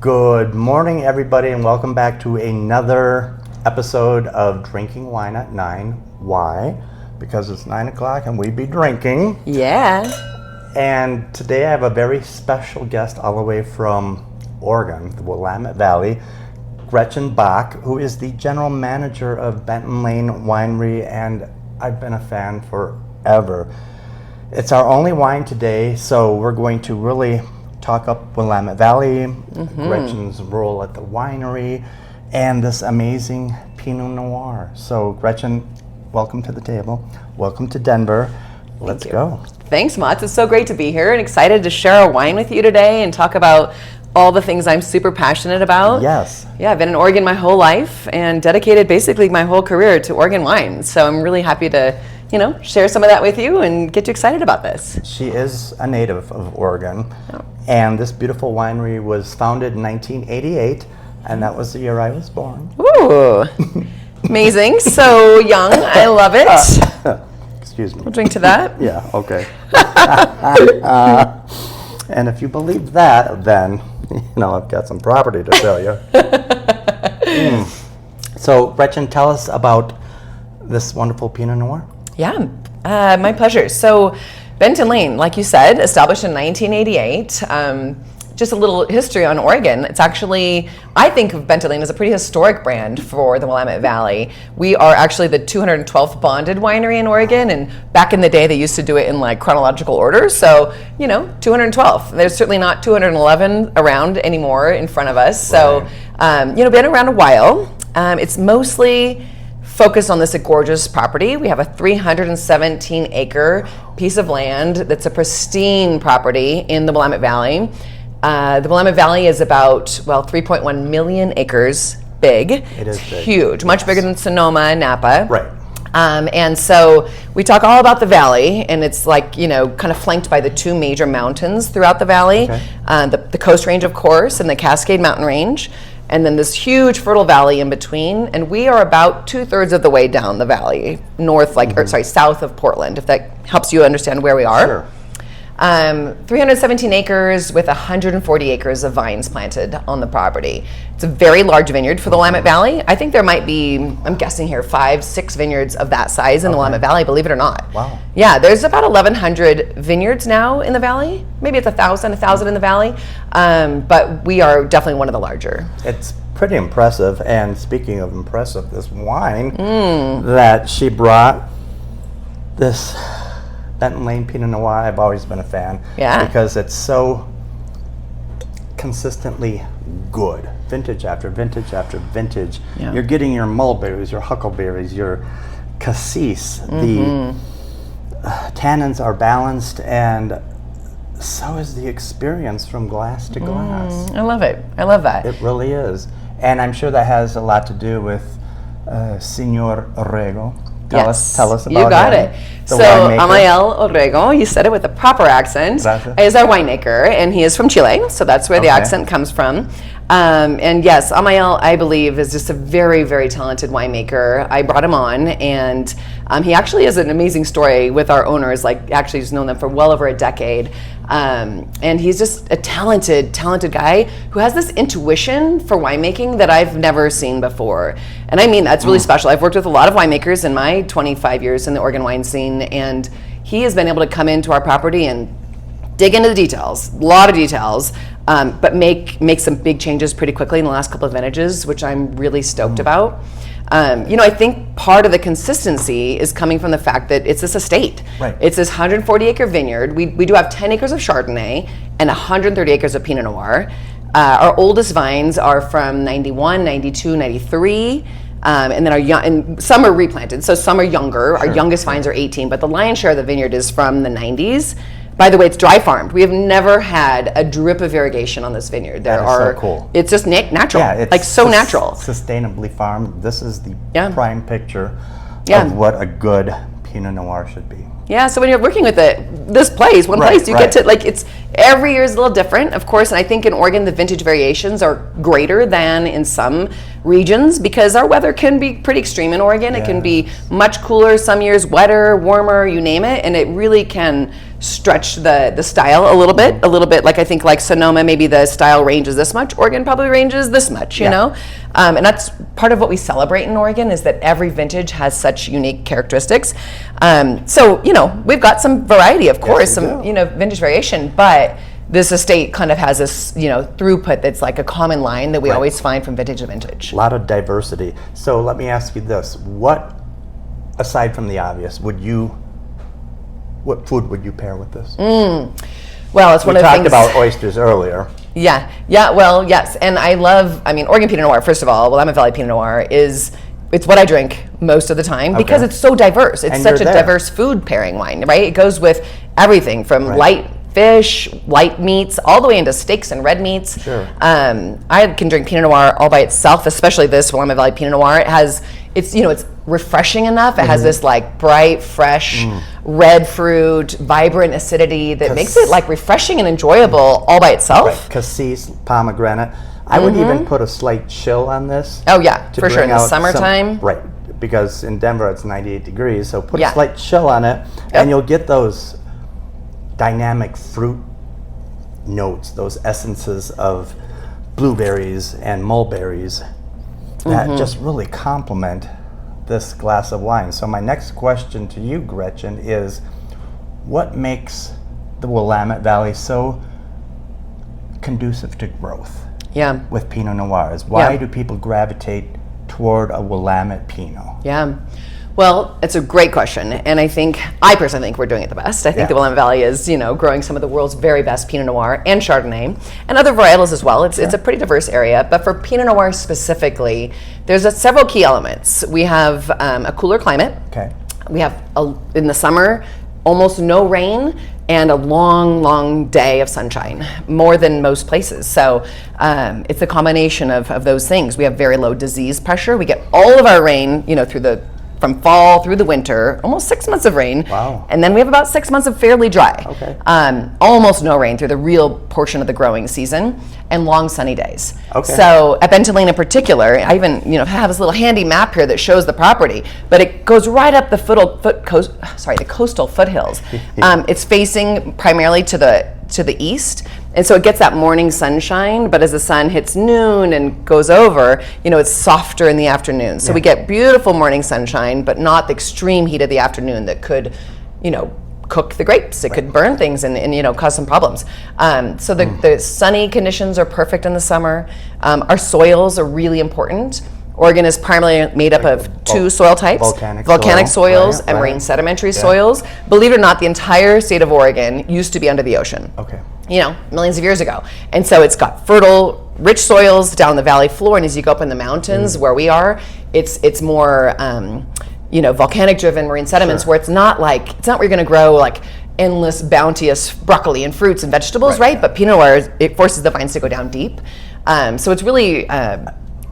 Good morning, everybody, and welcome back to another episode of Drinking Wine at 9. Why? Because it's 9 o'clock and we be drinking. Yeah. And today I have a very special guest all the way from Oregon, the Willamette Valley, Gretchen Boock, who is the general manager of Benton Winery, and I've been a fan forever. It's our only wine today, so we're going to really talk up Willamette Valley, Gretchen's role at the winery, and this amazing Pinot Noir. So Gretchen, welcome to the table. Welcome to Denver. Let's go. Thanks, Mats. It's so great to be here and excited to share a wine with you today and talk about all the things I'm super passionate about. Yes. Yeah, I've been in Oregon my whole life and dedicated basically my whole career to Oregon wine. So I'm really happy to, share some of that with you and get you excited about this. She is a native of Oregon, and this beautiful winery was founded in 1988, and that was the year I was born. Ooh, amazing. So young. I love it. Excuse me. We'll drink to that. Yeah, okay. And if you believe that, then, I've got some property to tell you. So, Gretchen, tell us about this wonderful Pinot Noir. Yeah, my pleasure. So, Benton Lane, like you said, established in 1988. Just a little history on Oregon. It's actually, I think of Benton Lane as a pretty historic brand for the Willamette Valley. We are actually the 212th bonded winery in Oregon, and back in the day they used to do it in like chronological order. So, 212. There's certainly not 211 around anymore in front of us. So, been around a while. It's mostly focused on this gorgeous property. We have a 317 acre piece of land that's a pristine property in the Willamette Valley. The Willamette Valley is about, 3.1 million acres big. It is big. Huge, much bigger than Sonoma and Napa. Right. And so we talk all about the valley, and it's like, kind of flanked by the two major mountains throughout the valley. Okay. The Coast Range, of course, and the Cascade Mountain Range. And then this huge fertile valley in between, and we are about 2/3 of the way down the valley, south of Portland, if that helps you understand where we are. Sure. 317 acres with 140 acres of vines planted on the property. It's a very large vineyard for the Willamette Valley. I think there might be, I'm guessing here, 5-6 vineyards of that size in the Willamette Valley, believe it or not. Wow. Yeah, there's about 1,100 vineyards now in the valley. Maybe it's 1,000 in the valley. But we are definitely one of the larger. It's pretty impressive. And speaking of impressive, this wine that she brought, this Benton Lane Pinot Noir, I've always been a fan. Yeah. Because it's so consistently good. Vintage after vintage after vintage. Yeah. You're getting your mulberries, your huckleberries, your cassis. The tannins are balanced, and so is the experience from glass to glass. I love it. I love that. It really is. And I'm sure that has a lot to do with Senor Orrego. Tell us about you got him, it. the So winemaker. Amael Orrego, you said it with a proper accent, is our winemaker, and he is from Chile, so that's where the accent comes from. And yes, Amael, I believe, is just a very, very talented winemaker. I brought him on, and he actually has an amazing story with our owners, actually he's known them for well over a decade. And he's just a talented guy who has this intuition for winemaking that I've never seen before. And I mean, that's really special. I've worked with a lot of winemakers in my 25 years in the Oregon wine scene, and he has been able to come into our property and dig into the details, a lot of details, but make some big changes pretty quickly in the last couple of vintages, which I'm really stoked about. I think part of the consistency is coming from the fact that it's this estate. Right. It's this 140 acre vineyard. We do have 10 acres of Chardonnay and 130 acres of Pinot Noir. Our oldest vines are from 91, 92, 93. And then and some are replanted, so some are younger. Our youngest vines are 18, but the lion's share of the vineyard is from the 90s. By the way, it's dry farmed. We have never had a drip of irrigation on this vineyard. That is so cool. It's just natural. Yeah, it's so natural. Sustainably farmed. This is the prime picture of what a good Pinot Noir should be. Yeah, so when you're working with this place, you get to, it's every year is a little different, of course, and I think in Oregon the vintage variations are greater than in some regions, because our weather can be pretty extreme in Oregon. It can be much cooler, some years wetter, warmer, you name it, and it really can stretch the style a little bit. Like I think like Sonoma, maybe the style range is this much. Oregon probably ranges this much, you know? And that's part of what we celebrate in Oregon, is that every vintage has such unique characteristics. So, you know, we've got some variety, of course, some, you know, vintage variation, but this estate kind of has this, you know, throughput that's like a common line that we always find from vintage to vintage. A lot of diversity. So let me ask you this. What, aside from the obvious, what food would you pair with this? Well, it's one of the things. We talked about oysters earlier. Yeah, well, yes. And Oregon Pinot Noir, first of all, Willamette Valley Pinot Noir it's what I drink most of the time because it's so diverse. It's such a diverse food pairing wine, right? It goes with everything from light fish, light meats, all the way into steaks and red meats. Sure. I can drink Pinot Noir all by itself, especially this Willamette Valley Pinot Noir. It's refreshing enough. It has this like bright, fresh, red fruit, vibrant acidity that makes it like refreshing and enjoyable all by itself. Right. Cassis, pomegranate. I would even put a slight chill on this. Oh yeah, for sure. In the summertime. Right, because in Denver it's 98 degrees, so put a slight chill on it, and you'll get those dynamic fruit notes, those essences of blueberries and mulberries that just really complement this glass of wine. So my next question to you, Gretchen, is what makes the Willamette Valley so conducive to growth with Pinot Noirs? Why do people gravitate toward a Willamette Pinot? Well, it's a great question, and I personally think we're doing it the best. I think the Willamette Valley is, you know, growing some of the world's very best Pinot Noir and Chardonnay, and other varietals as well. It's a pretty diverse area, but for Pinot Noir specifically, there's several key elements. We have a cooler climate. We have, in the summer, almost no rain, and a long, long day of sunshine, more than most places. So it's a combination of those things. We have very low disease pressure. We get all of our rain, you know, from fall through the winter, almost 6 months of rain. Wow. And then we have about 6 months of fairly dry. Almost no rain through the real portion of the growing season, and long sunny days. So at Benton in particular, I even, you know, have this little handy map here that shows the property, but it goes right up the coastal foothills. It's facing primarily to the east, and so it gets that morning sunshine, but as the sun hits noon and goes over, you know, it's softer in the afternoon. So we get beautiful morning sunshine, but not the extreme heat of the afternoon that could, you know, cook the grapes. It could burn things and you know, cause some problems. So the sunny conditions are perfect in the summer. Our soils are really important. Oregon is primarily made up of two soil types, volcanic soils and marine sedimentary soils. Believe it or not, the entire state of Oregon used to be under the ocean. You know, millions of years ago. And so it's got fertile, rich soils down the valley floor, and as you go up in the mountains where we are, it's more you know, volcanic driven marine sediments where it's not where you're gonna grow like endless bounteous broccoli and fruits and vegetables, right? But Pinot Noir, it forces the vines to go down deep. So it's really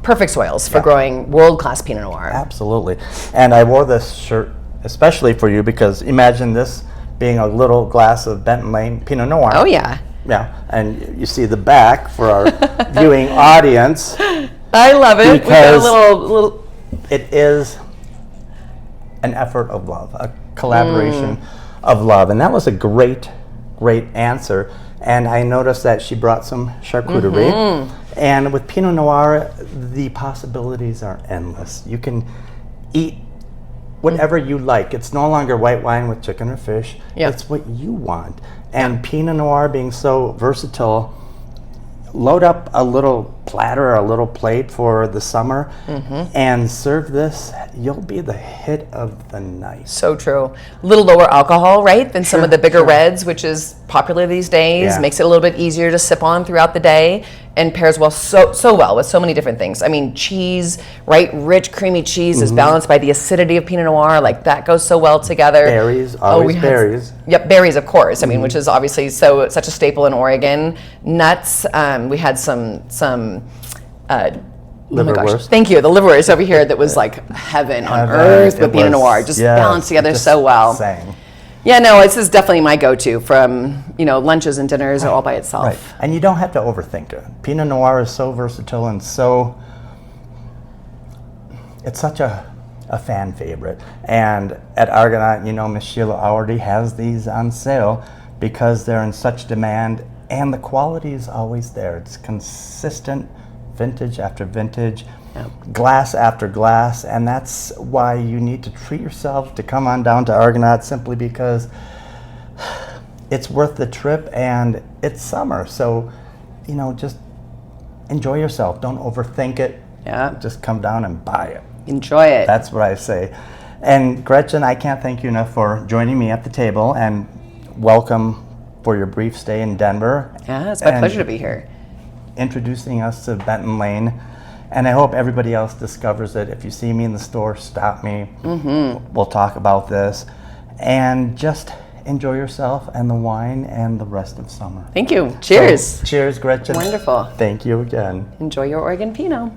perfect soils for growing world-class Pinot Noir. Absolutely. And I wore this shirt especially for you because imagine this being a little glass of Benton Lane Pinot Noir. Oh yeah. Yeah, and you see the back for our viewing audience. I love it. Because we got a little. It is an effort of love, a collaboration of love. And that was a great answer. And I noticed that she brought some charcuterie. And with Pinot Noir, the possibilities are endless. You can eat whatever you like. It's no longer white wine with chicken or fish. It's what you want. And Pinot Noir being so versatile, load up a little platter or a little plate for the summer and serve this. You'll be the hit of the night. So true. A little lower alcohol, right, than some of the bigger reds, which is popular these days. Makes it a little bit easier to sip on throughout the day, and pairs well so well with so many different things. I mean, cheese, right? Rich, creamy cheese is balanced by the acidity of Pinot Noir. Like that goes so well together. Berries, always berries. Berries, of course. I mean, which is obviously such a staple in Oregon. Nuts. We had some liverwurst. Thank you. The liverwurst over here that was like heaven on earth with Pinot Noir, just balanced together so well. Yeah, no, this is definitely my go-to from, you know, lunches and dinners all by itself. And you don't have to overthink it. Pinot Noir is so versatile and so it's such a fan favorite. And at Argonaut, Miss Sheila already has these on sale because they're in such demand, and the quality is always there. It's consistent, vintage after vintage, glass after glass, and that's why you need to treat yourself to come on down to Argonaut, simply because it's worth the trip, and it's summer. So, just enjoy yourself. Don't overthink it. Yeah. Just come down and buy it. Enjoy it. That's what I say. And Gretchen, I can't thank you enough for joining me at the table, and welcome for your brief stay in Denver. Yeah, it's my pleasure to be here. Introducing us to Benton Lane. And I hope everybody else discovers it. If you see me in the store, stop me. Mm-hmm. We'll talk about this. And just enjoy yourself and the wine and the rest of summer. Thank you. Cheers. So, cheers, Gretchen. Wonderful. Thank you again. Enjoy your Oregon Pinot.